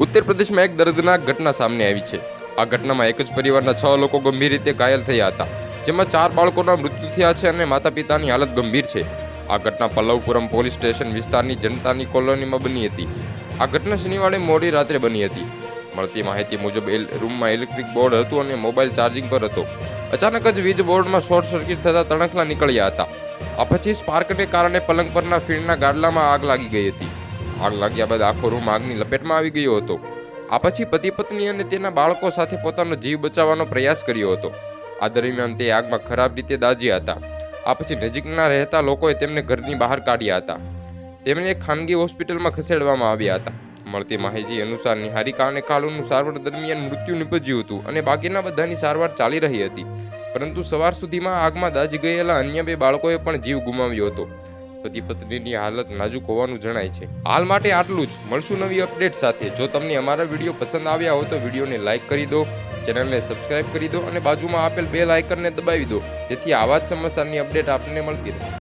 ઉત્તર પ્રદેશમાં એક દર્દનાક ઘટના સામે આવી છે। આ ઘટનામાં એક જ પરિવારના 6 લોકો ગંભીર રીતે ઘાયલ થયા હતા, જેમાં 4 બાળકોના મૃત્યુ થયા છે અને માતા-પિતાની હાલત ગંભીર છે। આ ઘટના પલ્લવપુરમ પોલીસ સ્ટેશન વિસ્તારની જનતાની કોલોનીમાં બની હતી। આ ઘટના શનિવારે મોડી રાત્રે બની હતી। મળતી માહિતી મુજબ રૂમમાં ઇલેક્ટ્રિક બોર્ડ હતું અને મોબાઈલ ચાર્જિંગ પર હતો। અચાનક જ વીજ બોર્ડમાં શોર્ટ સર્કિટ થતા તણખલા નીકળ્યા હતા। આ પછી સ્પાર્કને કારણે પલંગ પરના ફીણના ગાડલામાં આગ લાગી ગઈ હતી। આગ લાગ્યા બાદ આખો રૂમ આગની લપેટમાં આવી ગયો હતો। આ પછી પતિ પત્ની અને તેના બાળકો સાથે પોતાનો જીવ બચાવવાનો પ્રયાસ કર્યો હતો। આ દરમિયાન તે આગમાં ખરાબ રીતે દાઝ્યા હતા। આ પછી નજીકના રહેતા લોકોએ તેમને ઘરની બહાર કાઢ્યા હતા। તેમને એક ખાનગી હોસ્પિટલમાં ખસેડવામાં આવ્યા હતા। મળતી માહિતી અનુસાર નિહારિકા અને કાલુનું સારવાર દરમિયાન મૃત્યુ નિપજ્યું હતું અને બાકીના બધાની સારવાર ચાલી રહી હતી, પરંતુ સવાર સુધીમાં આગમાં દાઝી ગયેલા અન્ય 2 બાળકોએ પણ જીવ ગુમાવ્યો હતો। પતિ પત્નીની હાલત નાજુક હોવાનું જણાય છે। હાલ માટે આટલું જ। મળશું નવી અપડેટ સાથે। જો તમને અમારા વિડીયો પસંદ આવ્યા હોય તો વિડીયોને લાઇક કરી દો, ચેનલને સબસ્ક્રાઇબ કરી દો અને બાજુમાં આપેલ બેલ આઇકનને દબાવી દો, જેથી આવા જ સમાચારની અપડેટ આપને મળતી રહે।